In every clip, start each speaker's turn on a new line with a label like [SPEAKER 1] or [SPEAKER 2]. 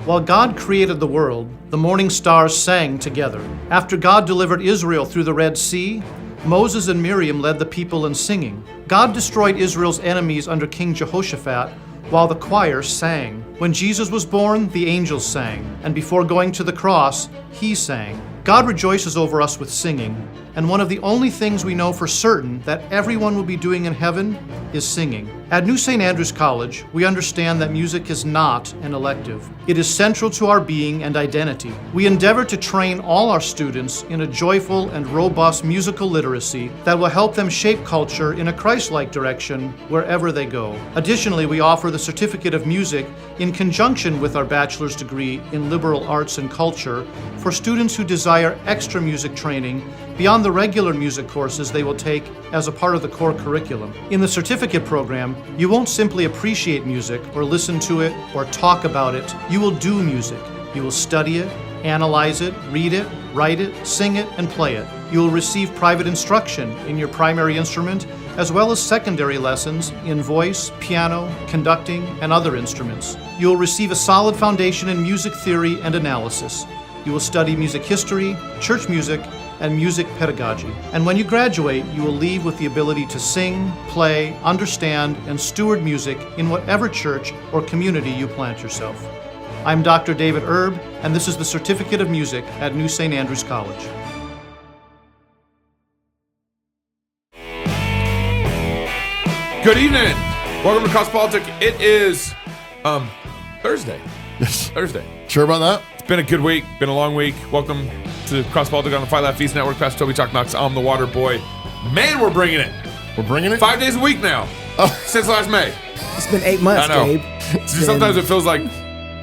[SPEAKER 1] While God created the world, the morning stars sang together. After God delivered Israel through the Red Sea, Moses and Miriam led the people in singing. God destroyed Israel's enemies under King Jehoshaphat, while the choir sang. When Jesus was born, the angels sang, and before going to the cross, he sang. God rejoices over us with singing, and one of the only things we know for certain that everyone will be doing in heaven is singing. At New St. Andrews College, we understand that music is not an elective. It is central to our being and identity. We endeavor to train all our students in a joyful and robust musical literacy that will help them shape culture in a Christ-like direction wherever they go. Additionally, we offer the Certificate of Music in conjunction with our bachelor's degree in liberal arts and culture for students who desire extra music training beyond the regular music courses they will take as a part of the core curriculum. In the certificate program, you won't simply appreciate music or listen to it or talk about it. You will do music. You will study it, analyze it, read it, write it, sing it, and play it. You will receive private instruction in your primary instrument, as well as secondary lessons in voice, piano, conducting, and other instruments. You will receive a solid foundation in music theory and analysis. You will study music history, church music, and music pedagogy. And when you graduate, you will leave with the ability to sing, play, understand, and steward music in whatever church or community you plant yourself. I'm Dr. David Erb, and this is the Certificate of Music at New St. Andrews College.
[SPEAKER 2] Good evening. Welcome to Cross Politics. It is Thursday.
[SPEAKER 3] Yes.
[SPEAKER 2] Thursday.
[SPEAKER 3] Sure about that?
[SPEAKER 2] It's been a good week. Been a long week. Welcome to Cross Politics on the Fight Laugh Feast Network. Pastor Toby Chalk Knox. I'm the Water Boy. Man, we're bringing it.
[SPEAKER 3] We're bringing it?
[SPEAKER 2] 5 days a week now. Since last May.
[SPEAKER 4] It's been 8 months,
[SPEAKER 2] I know.
[SPEAKER 4] Gabe.
[SPEAKER 2] Sometimes it feels like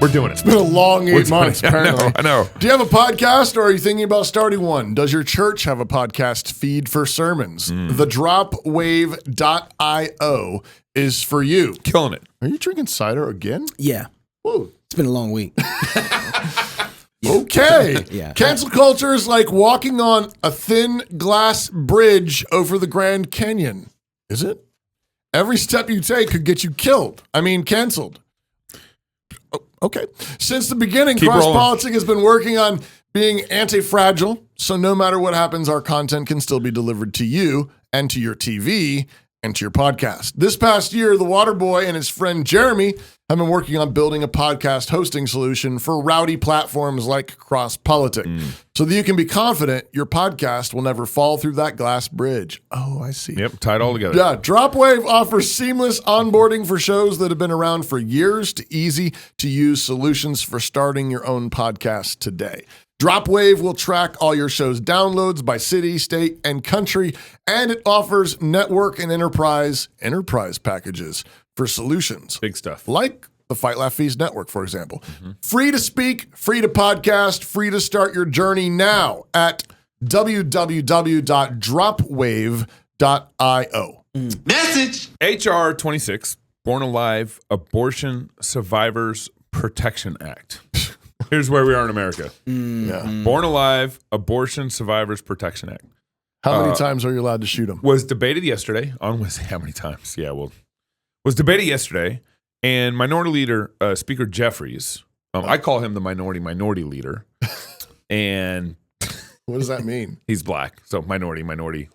[SPEAKER 2] we're doing it.
[SPEAKER 3] It's been a long 8 months, apparently.
[SPEAKER 2] I know.
[SPEAKER 3] Do you have a podcast, or are you thinking about starting one? Does your church have a podcast feed for sermons? The Dropwave.io is for you.
[SPEAKER 2] Killing it.
[SPEAKER 3] Are you drinking cider again?
[SPEAKER 4] Yeah.
[SPEAKER 3] Whoa.
[SPEAKER 4] It's been a long week.
[SPEAKER 3] Okay.
[SPEAKER 4] Yeah.
[SPEAKER 3] Cancel culture is like walking on a thin glass bridge over the Grand Canyon. Is it? Every step you take could get you killed. I mean, canceled. Okay. Since the beginning, Cross Politics has been working on being anti-fragile, so no matter what happens, our content can still be delivered to you and to your TV and to your podcast. This past year, the Waterboy and his friend Jeremy have been working on building a podcast hosting solution for rowdy platforms like Cross Politics, so that you can be confident your podcast will never fall through that glass bridge. Oh, I see.
[SPEAKER 2] Yep, tied all together.
[SPEAKER 3] Yeah, Dropwave offers seamless onboarding for shows that have been around for years to easy-to-use solutions for starting your own podcast today. Dropwave will track all your show's downloads by city, state, and country, and it offers network and enterprise packages for solutions.
[SPEAKER 2] Big stuff.
[SPEAKER 3] Like the Fight Laugh Feast Network, for example. Free to speak, free to podcast, free to start your journey now at www.dropwave.io.
[SPEAKER 5] Message!
[SPEAKER 2] HR 26, Born Alive Abortion Survivors Protection Act. Here's where we are in America.
[SPEAKER 3] Yeah.
[SPEAKER 2] Born Alive Abortion Survivors Protection Act.
[SPEAKER 3] How many times are you allowed to shoot them?
[SPEAKER 2] Was debated yesterday on Wednesday. How many times? Yeah, well, was debated yesterday, and Minority Leader Speaker Jeffries, I call him the minority leader, and
[SPEAKER 3] What does that mean?
[SPEAKER 2] he's black, so minority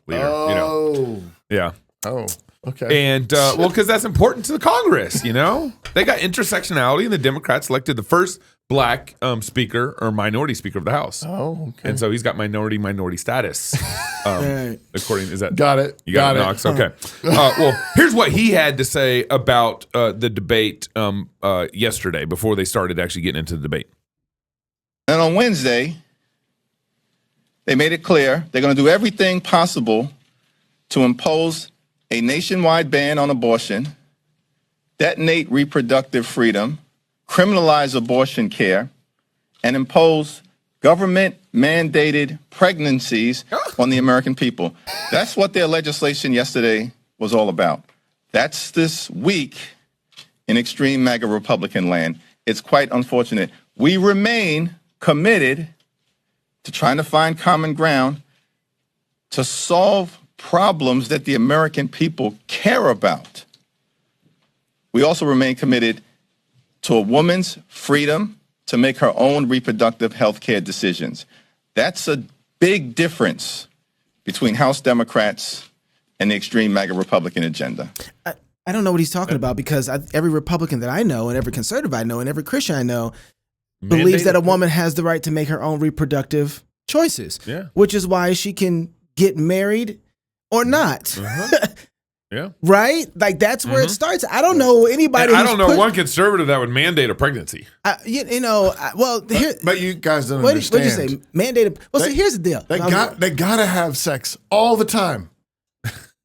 [SPEAKER 2] leader.
[SPEAKER 3] Oh.
[SPEAKER 2] You know, yeah.
[SPEAKER 3] Oh, okay.
[SPEAKER 2] And, well, because that's important to the Congress, you know? They got intersectionality, and the Democrats elected the first black speaker or minority speaker of the House.
[SPEAKER 3] Oh, okay.
[SPEAKER 2] And so he's got minority status. According, is that?
[SPEAKER 3] Got it.
[SPEAKER 2] You got it, Knox? Okay. Well, here's what he had to say about the debate yesterday before they started actually getting into the debate.
[SPEAKER 5] And on Wednesday, they made it clear they're going to do everything possible to impose a nationwide ban on abortion, detonate reproductive freedom, criminalize abortion care, and impose government-mandated pregnancies on the American people. That's what their legislation yesterday was all about. That's this week in extreme MAGA Republican land. It's quite unfortunate. We remain committed to trying to find common ground to solve problems that the American people care about. We also remain committed to a woman's freedom to make her own reproductive health care decisions. That's a big difference between House Democrats and the extreme MAGA Republican agenda.
[SPEAKER 4] I don't know what he's talking about because every Republican that I know and every conservative I know and every Christian I know believes that a woman has the right to make her own reproductive choices, which is why she can get married or not.
[SPEAKER 2] Yeah.
[SPEAKER 4] Right? Like that's where it starts. I don't know anybody.
[SPEAKER 2] I don't know one conservative that would mandate a pregnancy.
[SPEAKER 4] Well, here,
[SPEAKER 3] but you guys don't understand.
[SPEAKER 4] What'd you say? Mandated. Well, see, here's the deal.
[SPEAKER 3] They gotta have sex all the time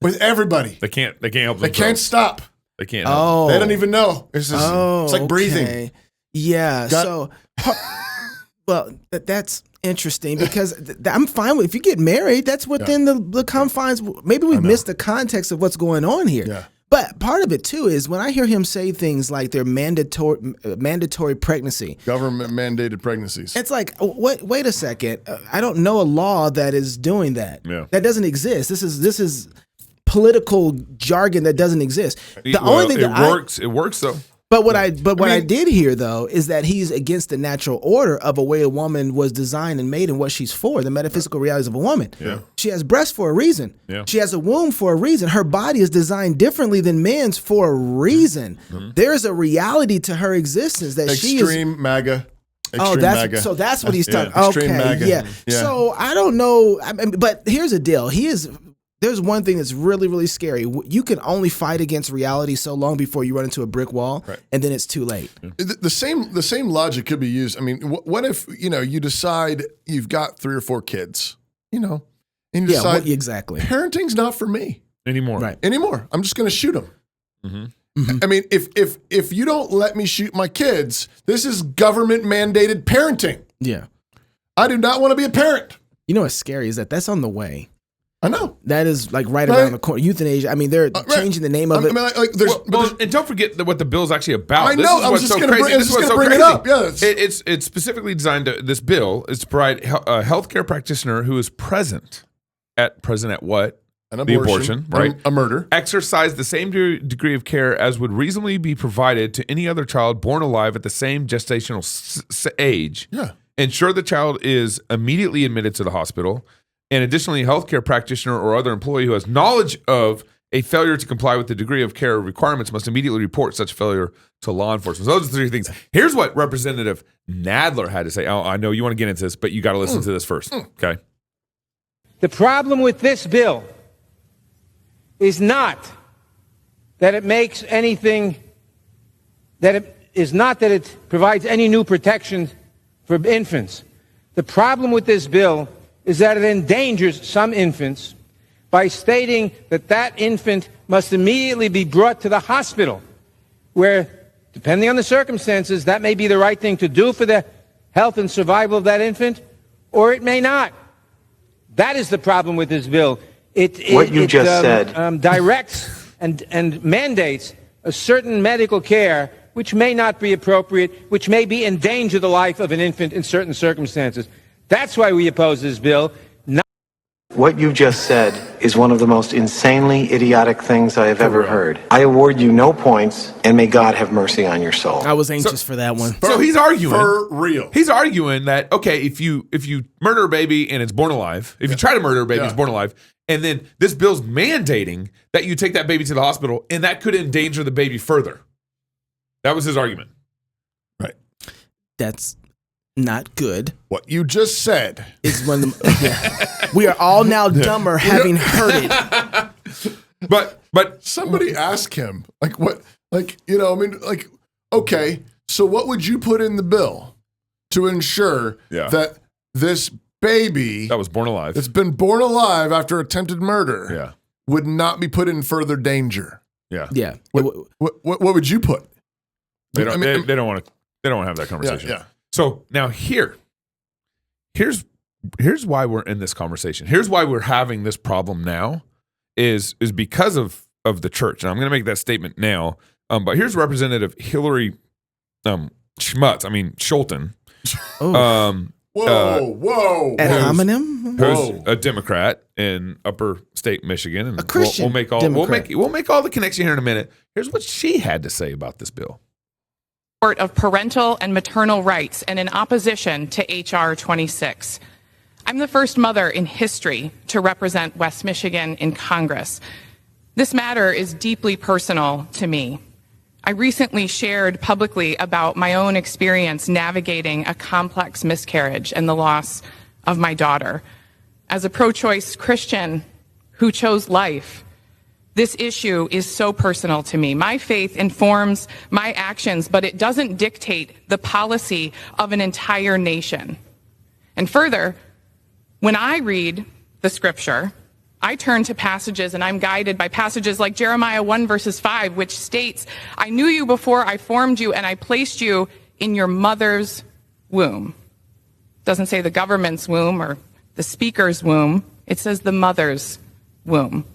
[SPEAKER 3] with everybody.
[SPEAKER 2] They can't help themselves.
[SPEAKER 3] They can't stop.
[SPEAKER 2] They can't help.
[SPEAKER 3] They don't even know. It's just, it's like breathing.
[SPEAKER 4] Yeah. Well, that's interesting because I'm fine with if you get married, that's within the confines. Maybe we missed the context of what's going on here.
[SPEAKER 3] Yeah.
[SPEAKER 4] But part of it too is when I hear him say things like they're mandatory pregnancy,
[SPEAKER 3] government mandated pregnancies.
[SPEAKER 4] It's like, wait a second. I don't know a law that is doing that.
[SPEAKER 2] Yeah.
[SPEAKER 4] That doesn't exist. This is political jargon that doesn't exist. The only thing
[SPEAKER 2] it works though.
[SPEAKER 4] But what I did hear though is that he's against the natural order of a way a woman was designed and made and what she's for, the metaphysical realities of a woman.
[SPEAKER 2] Yeah.
[SPEAKER 4] She has breasts for a reason.
[SPEAKER 2] Yeah.
[SPEAKER 4] She has a womb for a reason. Her body is designed differently than men's for a reason. Mm-hmm. There's a reality to her existence that she is
[SPEAKER 3] extreme MAGA.
[SPEAKER 4] MAGA. So that's what he's talking.
[SPEAKER 3] Extreme
[SPEAKER 4] okay,
[SPEAKER 3] MAGA.
[SPEAKER 4] Yeah. So I don't know. But here's the deal. There's one thing that's really, really scary. You can only fight against reality so long before you run into a brick wall, and then it's too late.
[SPEAKER 3] The same logic could be used. I mean, what if you decide you've got 3 or 4 kids, and you decide
[SPEAKER 4] exactly
[SPEAKER 3] parenting's not for me
[SPEAKER 2] anymore.
[SPEAKER 3] Right. Anymore. I'm just going to shoot them. Mm-hmm. Mm-hmm. I mean, if you don't let me shoot my kids, this is government mandated parenting.
[SPEAKER 4] Yeah.
[SPEAKER 3] I do not want to be a parent.
[SPEAKER 4] You know what's scary is that's on the way.
[SPEAKER 3] I know.
[SPEAKER 4] That is like right around the corner. Euthanasia. I mean, they're changing the name of it.
[SPEAKER 2] And don't forget what the bill's actually about.
[SPEAKER 3] I know. I was just going to bring it up. Yeah,
[SPEAKER 2] it's specifically designed to. This bill is to provide a healthcare practitioner who is present at what?
[SPEAKER 3] An abortion,
[SPEAKER 2] right?
[SPEAKER 3] A murder.
[SPEAKER 2] Exercise the same degree of care as would reasonably be provided to any other child born alive at the same gestational age.
[SPEAKER 3] Yeah.
[SPEAKER 2] Ensure the child is immediately admitted to the hospital. And additionally, a healthcare practitioner or other employee who has knowledge of a failure to comply with the degree of care requirements must immediately report such failure to law enforcement. So those are the 3 things. Here's what Representative Nadler had to say. Oh, I know you want to get into this, but you got to listen to this first. Okay.
[SPEAKER 6] The problem with this bill is not that it makes anything, that it is not that it provides any new protections for infants. The problem with this bill is that it endangers some infants by stating that infant must immediately be brought to the hospital, where, depending on the circumstances, that may be the right thing to do for the health and survival of that infant, or it may not. That is the problem with this bill. It directs and mandates a certain medical care which may not be appropriate, which may endanger the life of an infant in certain circumstances. That's why we oppose this bill.
[SPEAKER 7] What you just said is one of the most insanely idiotic things I have ever heard. I award you no points, and may God have mercy on your soul.
[SPEAKER 4] I was anxious for that one.
[SPEAKER 2] So he's arguing
[SPEAKER 3] for real.
[SPEAKER 2] He's arguing that if you murder a baby and it's born alive, if you try to murder a baby and it's born alive, and then this bill's mandating that you take that baby to the hospital, and that could endanger the baby further. That was his argument.
[SPEAKER 3] Right.
[SPEAKER 4] That's not good.
[SPEAKER 3] What you just said
[SPEAKER 4] is when we are all now dumber having heard it.
[SPEAKER 2] But
[SPEAKER 3] somebody ask him okay, so what would you put in the bill to ensure that this baby
[SPEAKER 2] that was born alive,
[SPEAKER 3] that's been born alive after attempted murder, would not be put in further danger?
[SPEAKER 4] Yeah.
[SPEAKER 3] What would you put?
[SPEAKER 2] They don't want to have that conversation.
[SPEAKER 3] Yeah.
[SPEAKER 2] So now here's why we're in this conversation. Here's why we're having this problem now is because of the church. And I'm going to make that statement now. But here's Representative Hillary Schulten.
[SPEAKER 3] Whoa.
[SPEAKER 4] Ad hominem?
[SPEAKER 2] Who's a Democrat in upper state Michigan. And
[SPEAKER 4] a Christian
[SPEAKER 2] we'll make all the connection here in a minute. Here's what she had to say about this bill.
[SPEAKER 8] of parental and maternal rights and in opposition to H.R. 26. I'm the first mother in history to represent West Michigan in Congress. This matter is deeply personal to me. I recently shared publicly about my own experience navigating a complex miscarriage and the loss of my daughter. As a pro-choice Christian who chose life, this issue is so personal to me. My faith informs my actions, but it doesn't dictate the policy of an entire nation. And further, when I read the scripture, I turn to passages and I'm guided by passages like Jeremiah 1 verses 5, which states, I knew you before I formed you and I placed you in your mother's womb. It doesn't say the government's womb or the speaker's womb. It says the mother's womb.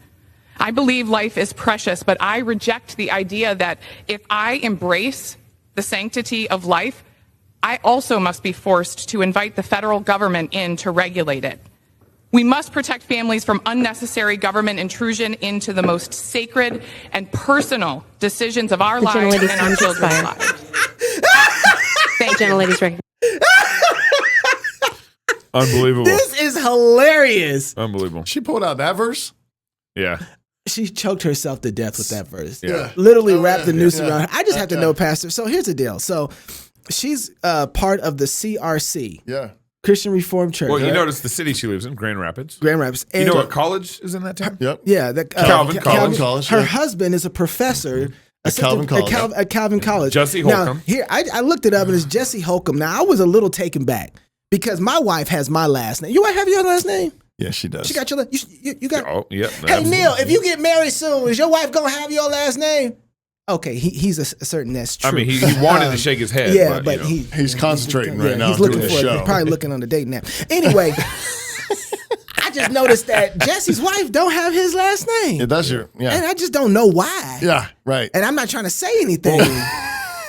[SPEAKER 8] I believe life is precious, but I reject the idea that if I embrace the sanctity of life, I also must be forced to invite the federal government in to regulate it. We must protect families from unnecessary government intrusion into the most sacred and personal decisions of our lives and our children's lives. Thank you.
[SPEAKER 9] Gentlelady's recognized.
[SPEAKER 2] Unbelievable.
[SPEAKER 4] This is hilarious.
[SPEAKER 2] Unbelievable.
[SPEAKER 3] She pulled out that verse?
[SPEAKER 2] Yeah.
[SPEAKER 4] She choked herself to death with that verse.
[SPEAKER 2] Yeah.
[SPEAKER 4] Literally wrapped the noose around her. I just have to know, Pastor. So here's the deal. So she's part of the CRC.
[SPEAKER 3] Yeah.
[SPEAKER 4] Christian Reformed Church.
[SPEAKER 2] Well, you notice the city she lives in, Grand Rapids.
[SPEAKER 4] Grand Rapids.
[SPEAKER 2] You know what college is in that town?
[SPEAKER 3] Yep.
[SPEAKER 4] Yeah.
[SPEAKER 2] Calvin College.
[SPEAKER 4] Her husband is a professor
[SPEAKER 3] At Calvin College.
[SPEAKER 4] At Calvin College.
[SPEAKER 2] Jesse
[SPEAKER 4] Now,
[SPEAKER 2] Holcomb.
[SPEAKER 4] here, I looked it up and it's Jesse Holcomb. Now, I was a little taken back because my wife has my last name. Your wife have your last name?
[SPEAKER 3] Yeah, she does.
[SPEAKER 4] She got your you got.
[SPEAKER 2] Oh, yeah.
[SPEAKER 4] Hey, Neil, if you get married soon, is your wife going to have your last name? Okay, he's a certain that's true.
[SPEAKER 2] I mean, he wanted to shake his head.
[SPEAKER 4] Yeah,
[SPEAKER 2] but
[SPEAKER 4] you know.
[SPEAKER 3] he's concentrating right now
[SPEAKER 4] He's looking
[SPEAKER 3] doing
[SPEAKER 4] for
[SPEAKER 3] the show.
[SPEAKER 4] it. Probably looking on the dating app. Anyway, I just noticed that Jesse's wife don't have his last name.
[SPEAKER 3] Yeah, that's your,
[SPEAKER 4] And I just don't know why.
[SPEAKER 3] Yeah, right.
[SPEAKER 4] And I'm not trying to say anything.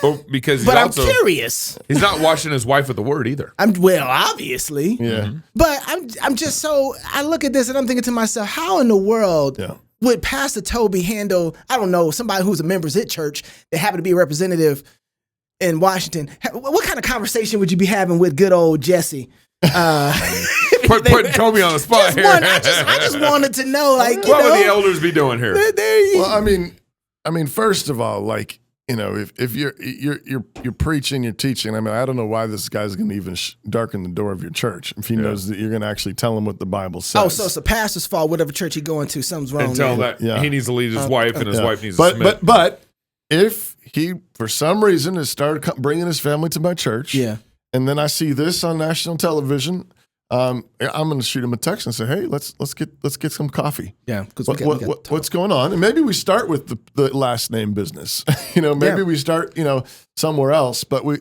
[SPEAKER 2] Well, because
[SPEAKER 4] but
[SPEAKER 2] I'm
[SPEAKER 4] curious.
[SPEAKER 2] He's not washing his wife with the word either.
[SPEAKER 4] Obviously.
[SPEAKER 3] Yeah.
[SPEAKER 4] But I'm just so, I look at this and I'm thinking to myself, how in the world would Pastor Toby handle, I don't know, somebody who's a member of his church that happened to be a representative in Washington? What kind of conversation would you be having with good old Jesse?
[SPEAKER 2] Putting Toby on the spot here.
[SPEAKER 4] I just wanted to know, like,
[SPEAKER 2] what would the elders be doing here?
[SPEAKER 3] Well, I mean, first of all, like, you know, if you're preaching, you're teaching. I mean, I don't know why this guy's going to even darken the door of your church if he knows that you're going to actually tell him what the Bible says.
[SPEAKER 4] Oh, so it's the pastor's fault. Whatever church he's going to, something's wrong.
[SPEAKER 2] And tell that he needs to lead his wife, and his wife needs to submit.
[SPEAKER 3] But if he, for some reason, has started bringing his family to my church, and then I see this on national television, I'm going to shoot him a text and say, "Hey, let's get some coffee."
[SPEAKER 4] Yeah, because
[SPEAKER 3] what's going on? And maybe we start with the last name business. You know, maybe we start somewhere else. But we,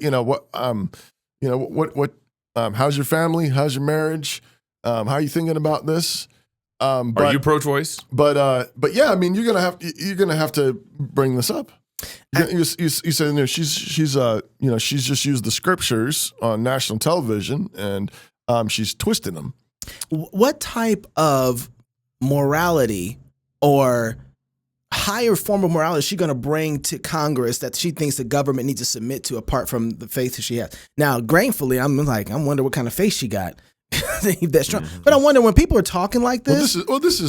[SPEAKER 3] how's your family? How's your marriage? How are you thinking about this?
[SPEAKER 2] Are you pro-choice?
[SPEAKER 3] But yeah, I mean, you're gonna have to bring this up. You said she's just used the scriptures on national television and she's twisting them.
[SPEAKER 4] What type of morality or higher form of morality is she going to bring to Congress that she thinks the government needs to submit to apart from the faith that she has? Now, gratefully, I'm wondering what kind of faith she got. That's strong. Mm-hmm. But I wonder when people are talking like this.
[SPEAKER 3] This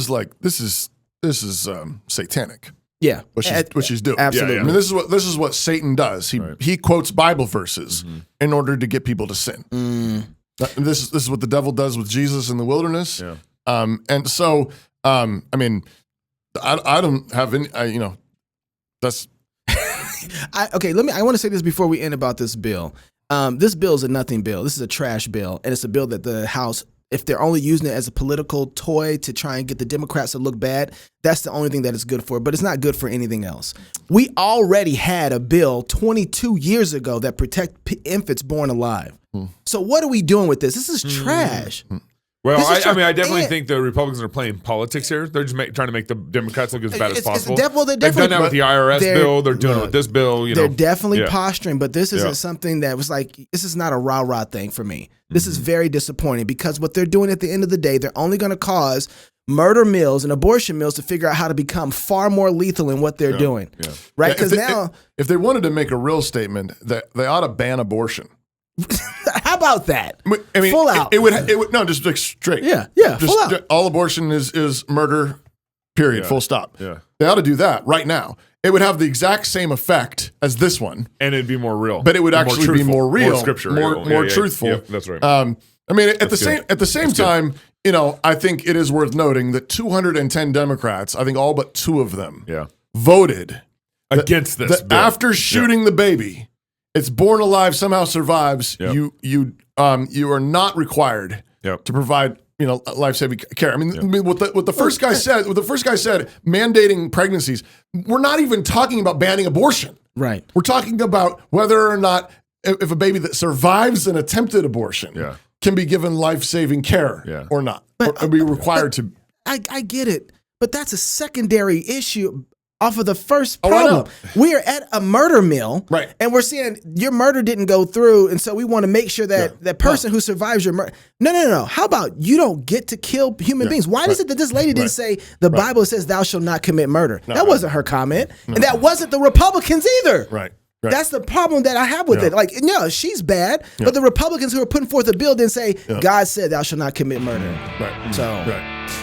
[SPEAKER 3] is satanic.
[SPEAKER 4] Yeah,
[SPEAKER 3] what she's doing.
[SPEAKER 4] Absolutely.
[SPEAKER 3] Yeah. I mean, this is what Satan does. He quotes Bible verses in order to get people to sin. This is what the devil does with Jesus in the wilderness. Yeah. And so, I mean, I don't have any. That's
[SPEAKER 4] okay. I want to say this before we end about this bill. This bill is a nothing bill. This is a trash bill, and it's a bill that the House, if they're only using it as a political toy to try and get the Democrats to look bad, that's the only thing that it's good for. But it's not good for anything else. We already had a bill 22 years ago that protect infants born alive. So what are we doing with this? This is trash.
[SPEAKER 2] Well, I definitely think the Republicans are playing politics here. They're just trying to make the Democrats look as bad as possible. They've done that with the IRS bill. They're doing it with this bill.
[SPEAKER 4] They're definitely posturing, but this isn't something that was like, this is not a rah-rah thing for me. This is very disappointing because what they're doing at the end of the day, they're only going to cause murder mills and abortion mills to figure out how to become far more lethal in what they're doing.
[SPEAKER 2] Yeah.
[SPEAKER 4] Right? Because now,
[SPEAKER 3] if they wanted to make a real statement, they ought to ban abortion.
[SPEAKER 4] how about that?
[SPEAKER 3] I mean,
[SPEAKER 4] full out.
[SPEAKER 3] It would no, just like straight.
[SPEAKER 4] Yeah,
[SPEAKER 3] just,
[SPEAKER 4] full out.
[SPEAKER 3] All abortion is murder. Period.
[SPEAKER 2] Yeah.
[SPEAKER 3] Full stop.
[SPEAKER 2] Yeah.
[SPEAKER 3] They ought to do that right now. It would have the exact same effect as this one,
[SPEAKER 2] And it'd be more real.
[SPEAKER 3] but it would actually be
[SPEAKER 2] truthful,
[SPEAKER 3] more real,
[SPEAKER 2] more scripture,
[SPEAKER 3] more truthful.
[SPEAKER 2] Yeah, that's right.
[SPEAKER 3] I mean, at the
[SPEAKER 2] good.
[SPEAKER 3] same time, I think it is worth noting that 210 Democrats, I think all but 2 of them, voted
[SPEAKER 2] against this bill.
[SPEAKER 3] after shooting the baby, it's born alive, somehow survives.
[SPEAKER 2] Yep.
[SPEAKER 3] You are not required to provide life-saving care. I mean, what the first guy said, mandating pregnancies. We're not even talking about banning abortion.
[SPEAKER 4] Right.
[SPEAKER 3] We're talking about whether or not if a baby that survives an attempted abortion can be given life-saving care or not, or be required to.
[SPEAKER 4] I get it, but that's a secondary issue off of the first problem. We are at a murder mill,
[SPEAKER 3] right?
[SPEAKER 4] And we're saying your murder didn't go through, and so we want to make sure that that person who survives your murder. No. How about you don't get to kill human beings? Why is it that this lady didn't say the Bible says thou shalt not commit murder? That wasn't her comment, and that wasn't the Republicans either.
[SPEAKER 3] Right.
[SPEAKER 4] That's the problem that I have with it. Like, she's bad, but the Republicans who are putting forth a bill didn't say, God said thou shalt not commit murder.
[SPEAKER 3] Right.
[SPEAKER 4] So,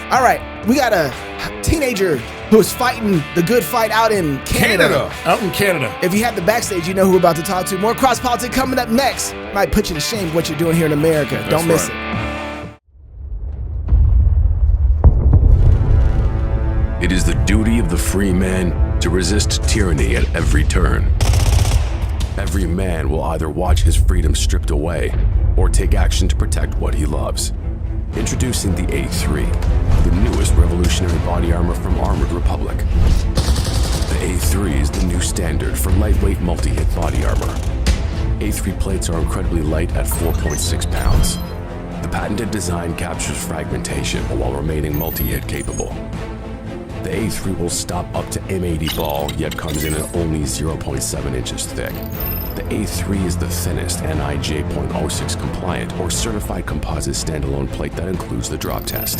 [SPEAKER 4] all right, we got a teenager who is fighting the good fight out in Canada.
[SPEAKER 3] Out in Canada.
[SPEAKER 4] If you have the backstage, you know who we're about to talk to. More Cross Politics coming up next. Might put you to shame what you're doing here in America. Don't miss it.
[SPEAKER 9] It is the duty of the free man to resist tyranny at every turn. Every man will either watch his freedom stripped away or take action to protect what he loves. Introducing the A3, the newest revolutionary body armor from Armored Republic. The A3 is the new standard for lightweight multi-hit body armor. A3 plates are incredibly light at 4.6 pounds. The patented design captures fragmentation while remaining multi-hit capable. The A3 will stop up to M80 ball, yet comes in at only 0.7 inches thick. The A3 is the thinnest NIJ .06 compliant or certified composite standalone plate that includes the drop test.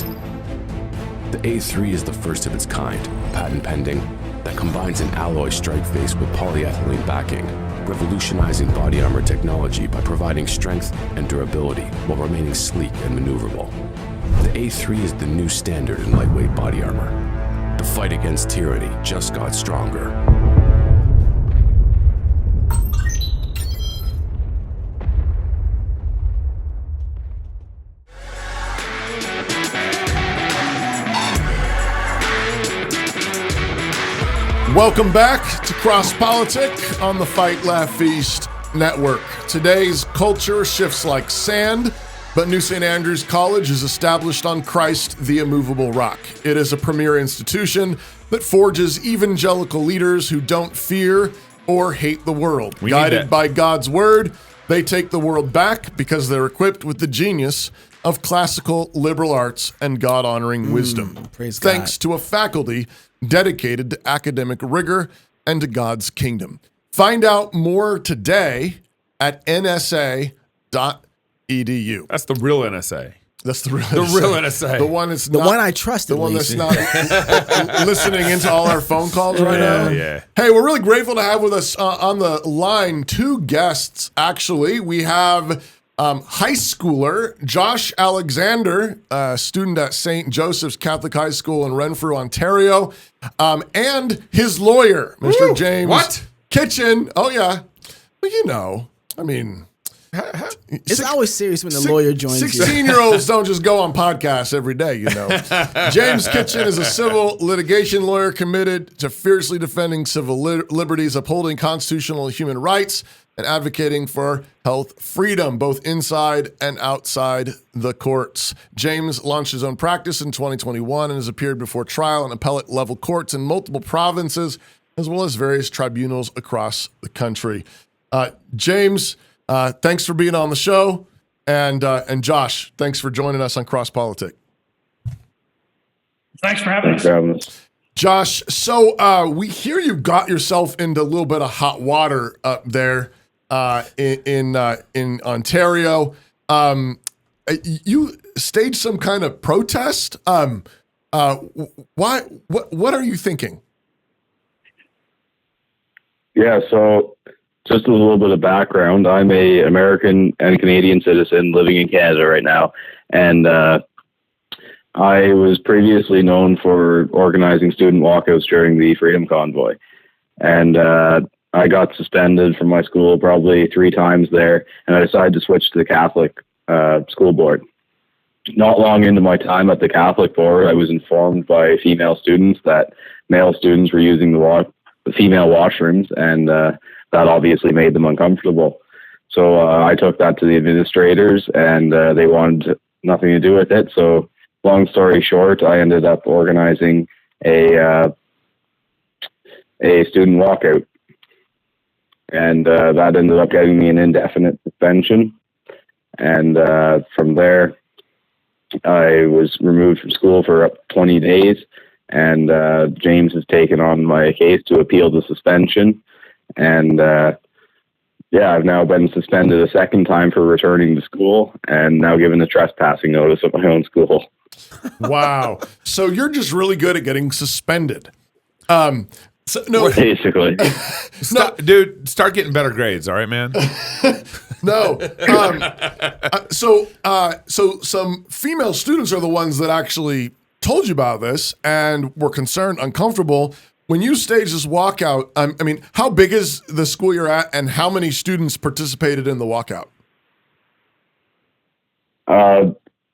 [SPEAKER 9] The A3 is the first of its kind, patent pending, that combines an alloy strike face with polyethylene backing, revolutionizing body armor technology by providing strength and durability while remaining sleek and maneuverable. The A3 is the new standard in lightweight body armor. The fight against tyranny just got stronger.
[SPEAKER 3] Welcome back to Cross Politic on the Fight Laugh Feast Network. Today's culture shifts like sand, but New St. Andrews College is established on Christ, the immovable rock. It is a premier institution that forges evangelical leaders who don't fear or hate the world. Guided by God's word, they take the world back because they're equipped with the genius of classical liberal arts and God-honoring wisdom. Thanks to a faculty dedicated to academic rigor and to God's kingdom. Find out more today at nsa.edu.
[SPEAKER 2] That's the real NSA.
[SPEAKER 3] That's the real
[SPEAKER 2] NSA.
[SPEAKER 3] The one that's
[SPEAKER 4] the one I trust.
[SPEAKER 3] The one that's not listening into all our phone calls right now.
[SPEAKER 2] Yeah.
[SPEAKER 3] Hey, we're really grateful to have with us on the line 2 guests. Actually, we have high schooler Josh Alexander, student at St. Joseph's Catholic High School in Renfrew, Ontario, and his lawyer, Mr. James Kitchen. Oh yeah, well, I mean.
[SPEAKER 4] It's always serious when the lawyer joins
[SPEAKER 3] 16-year-olds don't just go on podcasts every day, James Kitchen is a civil litigation lawyer committed to fiercely defending civil liberties, upholding constitutional human rights, and advocating for health freedom, both inside and outside the courts. James launched his own practice in 2021 and has appeared before trial and appellate level courts in multiple provinces, as well as various tribunals across the country. James, thanks for being on the show, and Josh, thanks for joining us on Cross Politic.
[SPEAKER 10] Thanks for having us.
[SPEAKER 3] Josh, so we hear you got yourself into a little bit of hot water up there in Ontario. You staged some kind of protest. Why? What are you thinking?
[SPEAKER 10] Yeah, so just a little bit of background. I'm a American and Canadian citizen living in Canada right now, and I was previously known for organizing student walkouts during the Freedom Convoy, and I got suspended from my school probably 3 times there, and I decided to switch to the Catholic school board. Not long into my time at the Catholic board, I was informed by female students that male students were using the female washrooms, and that obviously made them uncomfortable. So I took that to the administrators, and they wanted nothing to do with it. So long story short, I ended up organizing a student walkout, and that ended up getting me an indefinite suspension. And from there, I was removed from school for up 20 days. And James has taken on my case to appeal the suspension. And I've now been suspended a second time for returning to school, and now given a trespassing notice at my own school.
[SPEAKER 3] Wow. So you're just really good at getting suspended.
[SPEAKER 10] Basically.
[SPEAKER 2] Dude, start getting better grades, all right, man?
[SPEAKER 3] No. So some female students are the ones that actually told you about this and were concerned, uncomfortable. When you staged this walkout, I mean, how big is the school you're at, and how many students participated in the walkout?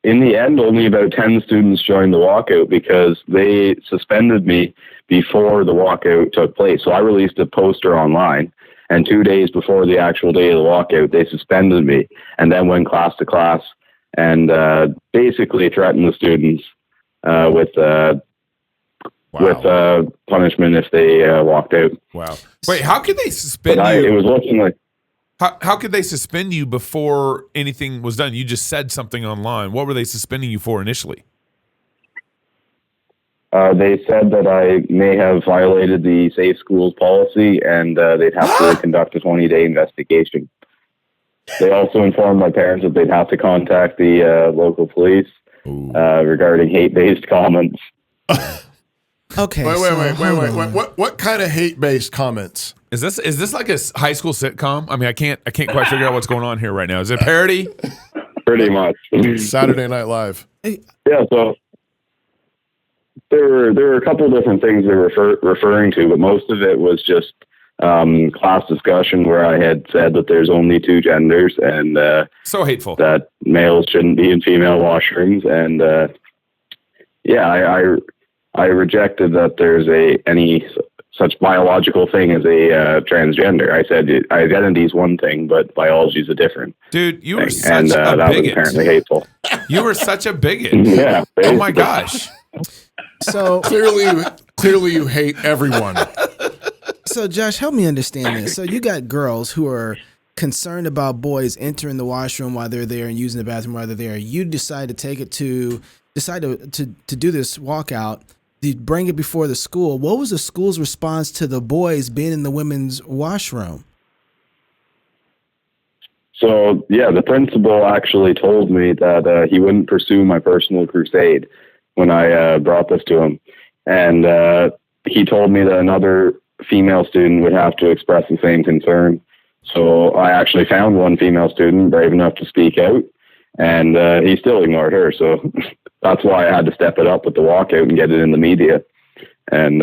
[SPEAKER 10] In the end, only about 10 students joined the walkout because they suspended me before the walkout took place. So I released a poster online, and 2 days before the actual day of the walkout, they suspended me and then went class to class and basically threatened the students with punishment if they walked out.
[SPEAKER 2] Wow. Wait, how could they suspend you?
[SPEAKER 10] It was looking like...
[SPEAKER 2] How could they suspend you before anything was done? You just said something online. What were they suspending you for initially?
[SPEAKER 10] They said that I may have violated the Safe Schools policy, and they'd have to conduct a 20-day investigation. They also informed my parents that they'd have to contact the local police regarding hate-based comments.
[SPEAKER 4] Okay.
[SPEAKER 3] Wait. What kind of hate-based comments?
[SPEAKER 2] Is this like a high school sitcom? I mean, I can't quite figure out what's going on here right now. Is it a parody?
[SPEAKER 10] Pretty much.
[SPEAKER 3] Saturday Night Live.
[SPEAKER 10] Yeah, so there were a couple of different things they were referring to, but most of it was just class discussion where I had said that there's only 2 genders and
[SPEAKER 2] so hateful
[SPEAKER 10] that males shouldn't be in female washrooms, and I rejected that there's any such biological thing as a transgender. I said identity is one thing, but biology is a different.
[SPEAKER 2] Dude, you were
[SPEAKER 10] thing.
[SPEAKER 2] such a
[SPEAKER 10] that
[SPEAKER 2] bigot.
[SPEAKER 10] was apparently hateful.
[SPEAKER 2] You were such a bigot.
[SPEAKER 10] Yeah.
[SPEAKER 2] Oh my gosh.
[SPEAKER 4] So
[SPEAKER 3] clearly you hate everyone.
[SPEAKER 4] So Josh, help me understand this. So you got girls who are concerned about boys entering the washroom while they're there and using the bathroom while they're there. You decide to do this walkout. You bring it before the school. What was the school's response to the boys being in the women's washroom?
[SPEAKER 10] So, the principal actually told me that he wouldn't pursue my personal crusade when I brought this to him. And he told me that another female student would have to express the same concern. So I actually found one female student brave enough to speak out, and he still ignored her. So that's why I had to step it up with the walkout and get it in the media. And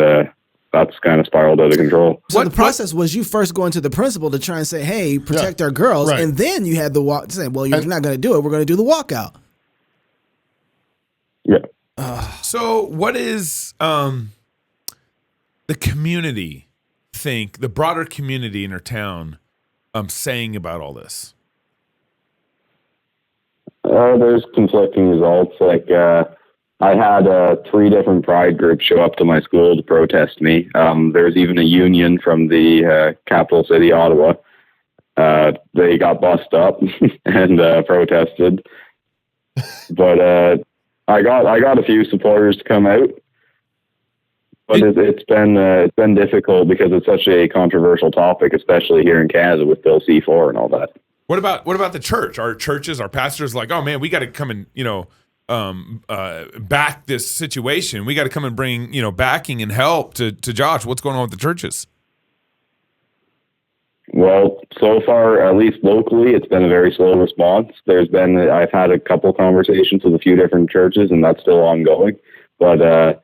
[SPEAKER 10] that's kind of spiraled out of control.
[SPEAKER 4] So the process was you first going to the principal to try and say, hey, protect our girls.
[SPEAKER 3] Right.
[SPEAKER 4] And then you had the walk say, well, you're not going to do it. We're going to do the walkout.
[SPEAKER 10] Yeah.
[SPEAKER 2] So what is the community the broader community in our town saying about all this?
[SPEAKER 10] There's conflicting results. Like I had 3 different pride groups show up to my school to protest me. There's even a union from the capital city, Ottawa. They got bussed up and protested. But I got a few supporters to come out. But it's been difficult because it's such a controversial topic, especially here in Canada with Bill C-4 and all that.
[SPEAKER 2] What about the church? Our churches, our pastors, like, oh man, we got to come and back this situation. We got to come and bring, backing and help to Josh. What's going on with the churches?
[SPEAKER 10] Well, so far, at least locally, it's been a very slow response. I've had a couple conversations with a few different churches, and that's still ongoing. But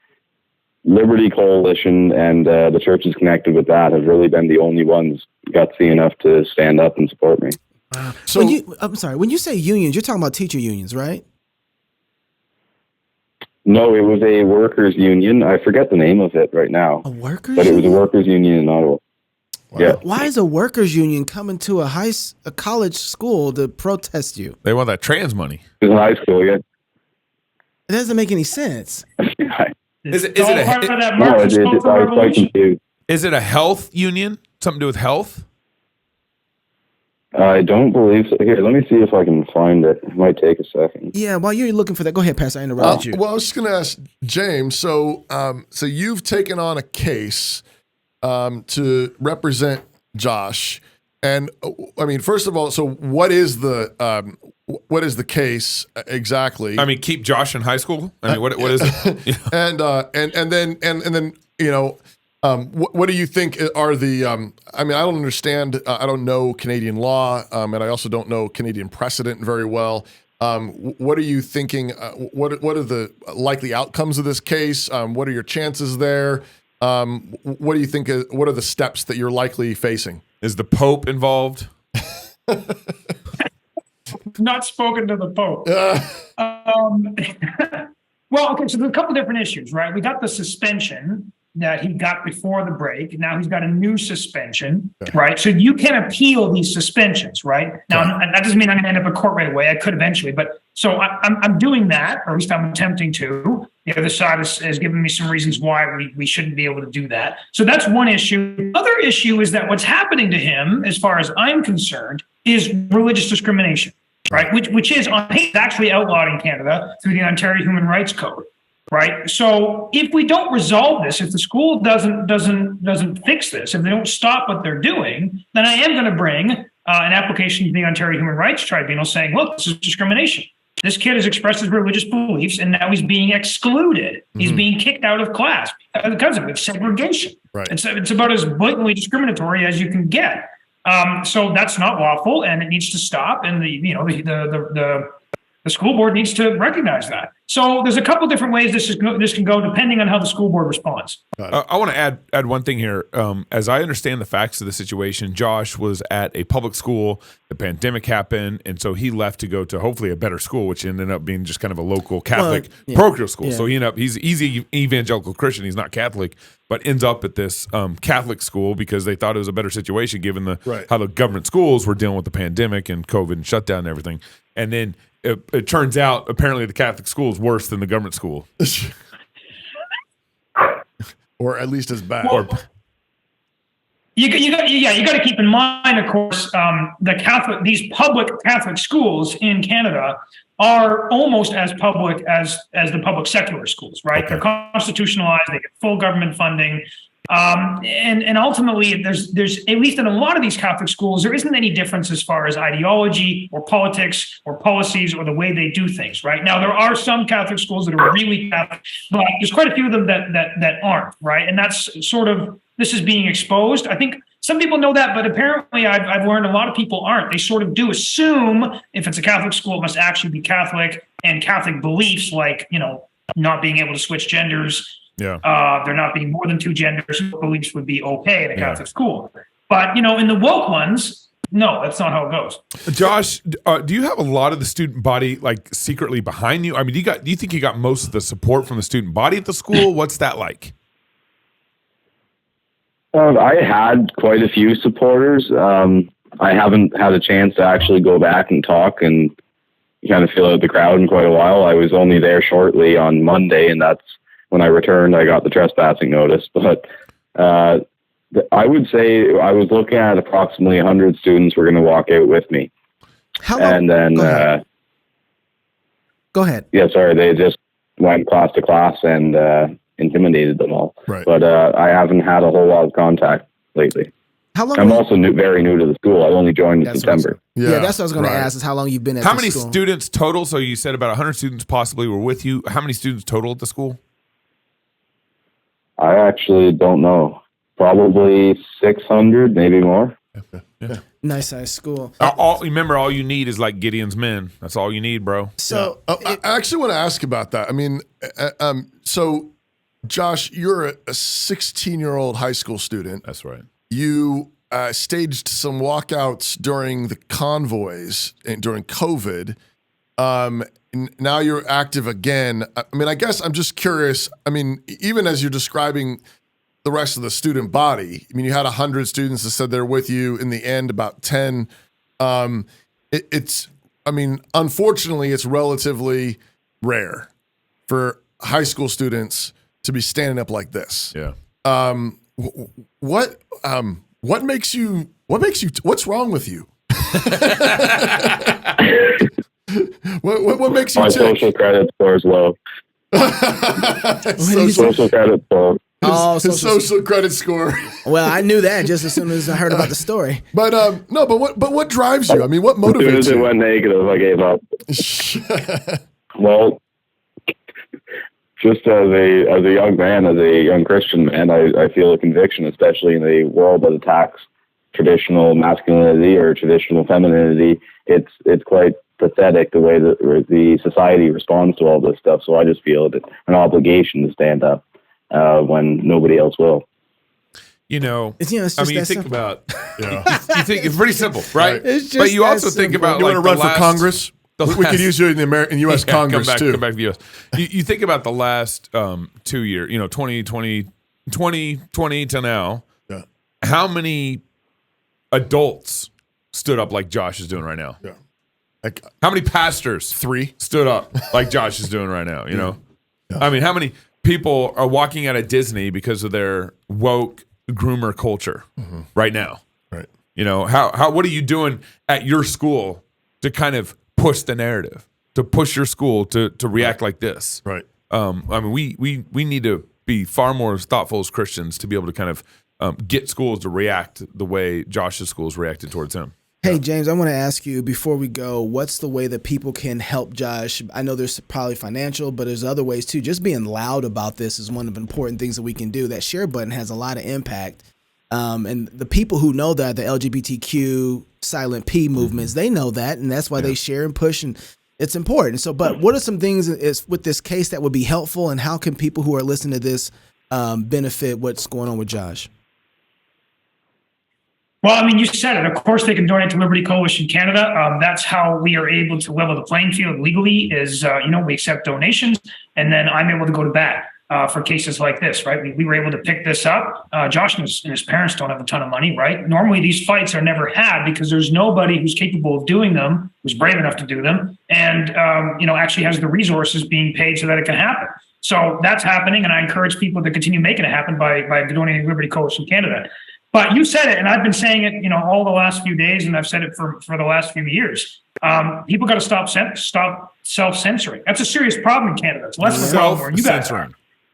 [SPEAKER 10] Liberty Coalition and the churches connected with that have really been the only ones gutsy enough to stand up and support me.
[SPEAKER 3] So
[SPEAKER 4] when you say unions, you're talking about teacher unions, right?
[SPEAKER 10] No, it was a workers' union. I forget the name of it right now.
[SPEAKER 4] A workers'
[SPEAKER 10] But it was
[SPEAKER 4] union?
[SPEAKER 10] a workers' union in Ottawa.
[SPEAKER 3] Wow.
[SPEAKER 10] Yeah.
[SPEAKER 4] Why is a workers' union coming to a college school to protest you?
[SPEAKER 2] They want that trans money.
[SPEAKER 10] It was in high school, yeah.
[SPEAKER 4] It doesn't make any sense.
[SPEAKER 2] Is it
[SPEAKER 11] all
[SPEAKER 2] a
[SPEAKER 11] part of that
[SPEAKER 10] No,
[SPEAKER 11] Marxist
[SPEAKER 10] I
[SPEAKER 11] cultural
[SPEAKER 10] was quite
[SPEAKER 11] revolution?
[SPEAKER 10] confused.
[SPEAKER 2] Is it a health union? Something to do with health?
[SPEAKER 10] I don't believe so. Here, let me see if I can find it. It might take a second.
[SPEAKER 4] Yeah, while you're looking for that, go ahead, Pastor. I interrupted you.
[SPEAKER 3] Well, I was just going to ask James. So you've taken on a case to represent Josh, and I mean, first of all, so what is the case exactly?
[SPEAKER 2] I mean, keep Josh in high school. I mean, what is it?
[SPEAKER 3] and then what do you think are the? I mean, I don't understand. I don't know Canadian law, and I also don't know Canadian precedent very well. What are you thinking? What are the likely outcomes of this case? What are your chances there? What do you think? What are the steps that you're likely facing?
[SPEAKER 2] Is the Pope involved?
[SPEAKER 11] Not spoken to the Pope. Well, okay, so there's a couple different issues, right? We got the suspension that he got before the break. Now he's got a new suspension, right? So you can appeal these suspensions, right? Now, that doesn't mean I'm going to end up in court right away. I could eventually, but so I'm doing that, or at least I'm attempting to. The other side has given me some reasons why we shouldn't be able to do that. So that's one issue. Other issue is that what's happening to him, as far as I'm concerned, is religious discrimination, right? Which is actually outlawed in Canada through the Ontario Human Rights Code. Right. So if we don't resolve this, if the school doesn't fix this, if they don't stop what they're doing, then I am going to bring an application to the Ontario Human Rights Tribunal saying, look, this is discrimination. This kid has expressed his religious beliefs and now he's being excluded. Mm-hmm. He's being kicked out of class because of it. It's segregation. Right. It's about as blatantly discriminatory as you can get. So that's not lawful and it needs to stop. And the school board needs to recognize that. So there's a couple different ways this can go depending on how the school board responds.
[SPEAKER 2] I want to add one thing here. As I understand the facts of the situation, Josh was at a public school. The pandemic happened, and so he left to go to hopefully a better school, which ended up being just kind of a local Catholic parochial school. Yeah. So he's evangelical Christian. He's not Catholic, but ends up at this Catholic school because they thought it was a better situation given how the government schools were dealing with the pandemic and COVID and shutdown and everything. And then it turns out apparently the Catholic school is worse than the government school,
[SPEAKER 3] or at least as bad.
[SPEAKER 11] Well, you got to keep in mind, of course, these public Catholic schools in Canada are almost as public as the public secular schools, right? Okay. They're constitutionalized. They get full government funding. And ultimately, there's at least in a lot of these Catholic schools, there isn't any difference as far as ideology or politics or policies or the way they do things. Right now, there are some Catholic schools that are really Catholic, but there's quite a few of them that aren't. Right, and that's sort of this is being exposed. I think some people know that, but apparently, I've learned a lot of people aren't. They sort of do assume if it's a Catholic school, it must actually be Catholic, and Catholic beliefs like not being able to switch genders. Yeah, there not being more than two genders, beliefs would be okay in a Catholic school. But in the woke ones, no, that's not how it goes.
[SPEAKER 2] Josh, do you have a lot of the student body like secretly behind you? I mean, do you think you got most of the support from the student body at the school? What's that like?
[SPEAKER 10] I had quite a few supporters. I haven't had a chance to actually go back and talk and kind of feel out the crowd in quite a while. I was only there shortly on Monday, and that's when I returned. I got the trespassing notice. But I would say I was looking at approximately 100 students were going to walk out with me.
[SPEAKER 4] How long?
[SPEAKER 10] And then
[SPEAKER 4] go ahead.
[SPEAKER 10] Yeah, sorry. They just went class to class and intimidated them all.
[SPEAKER 3] Right.
[SPEAKER 10] But I haven't had a whole lot of contact lately. I'm also very new to the school. I only joined in September.
[SPEAKER 4] Yeah, that's what I was going to ask, is how long you've been at
[SPEAKER 2] How
[SPEAKER 4] the
[SPEAKER 2] many
[SPEAKER 4] school?
[SPEAKER 2] students total? So you said about 100 students possibly were with you. How many students total at the school?
[SPEAKER 10] I actually don't know. Probably 600, maybe more.
[SPEAKER 2] Yeah.
[SPEAKER 4] Nice size school.
[SPEAKER 2] Remember, all you need is like Gideon's men. That's all you need, bro.
[SPEAKER 4] So
[SPEAKER 3] I actually want to ask about that. I mean, so Josh, you're a 16-year-old high school student.
[SPEAKER 2] That's right.
[SPEAKER 3] You staged some walkouts during the convoys and during COVID. Now you're active again. I mean, I guess I'm just curious. I mean, even as you're describing the rest of the student body, I mean, you had 100 students that said they're with you. In the end, about 10. I mean, unfortunately, it's relatively rare for high school students to be standing up like this.
[SPEAKER 2] Yeah.
[SPEAKER 3] What makes you? What's wrong with you? what makes you?
[SPEAKER 10] My social credit score is low. Social credit score.
[SPEAKER 4] Oh,
[SPEAKER 3] his social credit score.
[SPEAKER 4] Well, I knew that just as soon as I heard about the story.
[SPEAKER 3] But what drives you? I mean, what motivates you?
[SPEAKER 10] As soon as it went negative, I gave up. Well, just as a young man, as a young Christian man, I feel a conviction, especially in a world that attacks traditional masculinity or traditional femininity. It's quite pathetic the way that the society responds to all this stuff. So I just feel an obligation to stand up when nobody else will.
[SPEAKER 2] You know,
[SPEAKER 4] it's just
[SPEAKER 2] I mean, you think
[SPEAKER 4] simple.
[SPEAKER 2] about, you think it's pretty simple, right?
[SPEAKER 4] It's just
[SPEAKER 2] but you also think
[SPEAKER 4] simple.
[SPEAKER 2] about,
[SPEAKER 3] You
[SPEAKER 2] like,
[SPEAKER 3] want to run for Congress? We could use you in the U.S. Congress too.
[SPEAKER 2] Come back to the U.S. You think about the last 2 years, 2020 to now.
[SPEAKER 3] Yeah.
[SPEAKER 2] How many adults stood up like Josh is doing right now?
[SPEAKER 3] Yeah.
[SPEAKER 2] How many pastors?
[SPEAKER 3] 3
[SPEAKER 2] stood up like Josh is doing right now. You know, I mean, how many people are walking out of Disney because of their woke groomer culture right now?
[SPEAKER 3] Right.
[SPEAKER 2] You know, what are you doing at your school to kind of push the narrative, to push your school to react like this?
[SPEAKER 3] Right.
[SPEAKER 2] I mean, we need to be far more thoughtful as Christians to be able to kind of get schools to react the way Josh's schools reacted towards him.
[SPEAKER 4] Hey, James, I want to ask you before we go, what's the way that people can help Josh? I know there's probably financial, but there's other ways too. Just being loud about this is one of the important things that we can do. That share button has a lot of impact. And the people who know that, the LGBTQ silent P movements, they know that, and that's why they share and push, and it's important. So, but what are some things with this case that would be helpful, and how can people who are listening to this benefit what's going on with Josh?
[SPEAKER 11] Well, I mean, you said it. Of course, they can donate to Liberty Coalition Canada. That's how we are able to level the playing field legally is, we accept donations, and then I'm able to go to bat for cases like this, right? We were able to pick this up. Josh and his parents don't have a ton of money, right? Normally, these fights are never had because there's nobody who's capable of doing them, who's brave enough to do them, and, actually has the resources being paid so that it can happen. So that's happening, and I encourage people to continue making it happen by donating to Liberty Coalition Canada. But you said it, and I've been saying it, all the last few days, and I've said it for the last few years. People got to stop self-censoring. That's a serious problem in Canada. It's less of a problem where you guys are.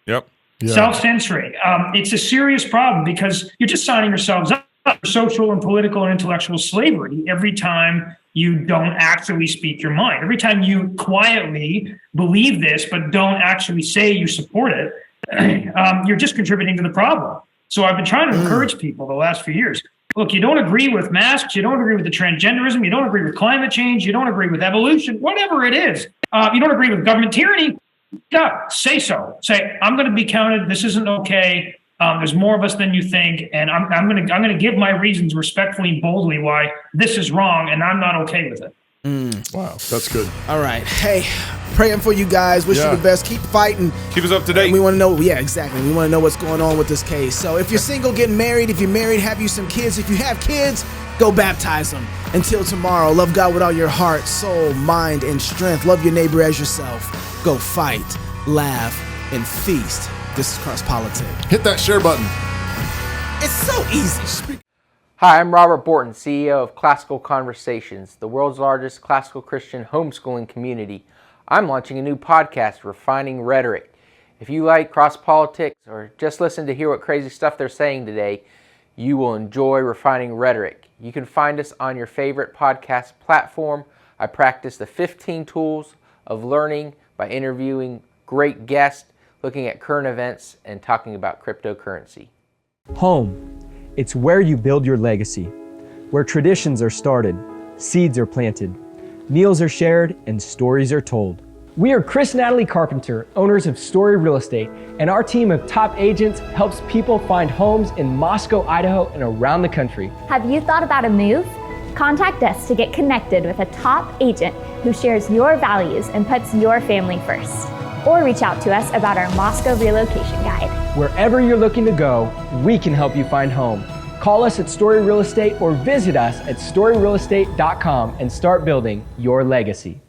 [SPEAKER 2] Yep.
[SPEAKER 3] Yeah.
[SPEAKER 11] Self-censoring. It's a serious problem because you're just signing yourselves up for social and political and intellectual slavery every time you don't actually speak your mind. Every time you quietly believe this but don't actually say you support it, you're just contributing to the problem. So I've been trying to encourage people the last few years. Look, you don't agree with masks. You don't agree with the transgenderism. You don't agree with climate change. You don't agree with evolution, whatever it is. You don't agree with government tyranny. God, say so. Say, I'm going to be counted. This isn't okay. There's more of us than you think. And I'm going to give my reasons respectfully and boldly why this is wrong. And I'm not okay with it.
[SPEAKER 3] Wow, that's good.
[SPEAKER 4] All right. Hey, praying for you guys. Wish you the best. Keep fighting.
[SPEAKER 2] Keep us up to date.
[SPEAKER 4] We want to know. Yeah, exactly. We want to know what's going on with this case. So if you're single, getting married. If you're married, have you some kids. If you have kids, go baptize them. Until tomorrow, love God with all your heart, soul, mind, and strength. Love your neighbor as yourself. Go fight, laugh, and feast. This is Cross Politics.
[SPEAKER 3] Hit that share button.
[SPEAKER 4] It's so easy.
[SPEAKER 12] Hi, I'm Robert Borton, CEO of Classical Conversations, the world's largest classical Christian homeschooling community. I'm launching a new podcast, Refining Rhetoric. If you like cross politics or just listen to hear what crazy stuff they're saying today, You will enjoy refining rhetoric. You can find us on your favorite podcast platform. I practice the 15 tools of learning by interviewing great guests, looking at current events, and talking about cryptocurrency.
[SPEAKER 13] Home. It's where you build your legacy, where traditions are started, seeds are planted, meals are shared, and stories are told.
[SPEAKER 14] We are Chris and Natalie Carpenter, owners of Story Real Estate, and our team of top agents helps people find homes in Moscow, Idaho, and around the country.
[SPEAKER 15] Have you thought about a move? Contact us to get connected with a top agent who shares your values and puts your family first. Or reach out to us about our Moscow relocation guide.
[SPEAKER 14] Wherever you're looking to go, we can help you find home. Call us at Story Real Estate or visit us at storyrealestate.com and start building your legacy.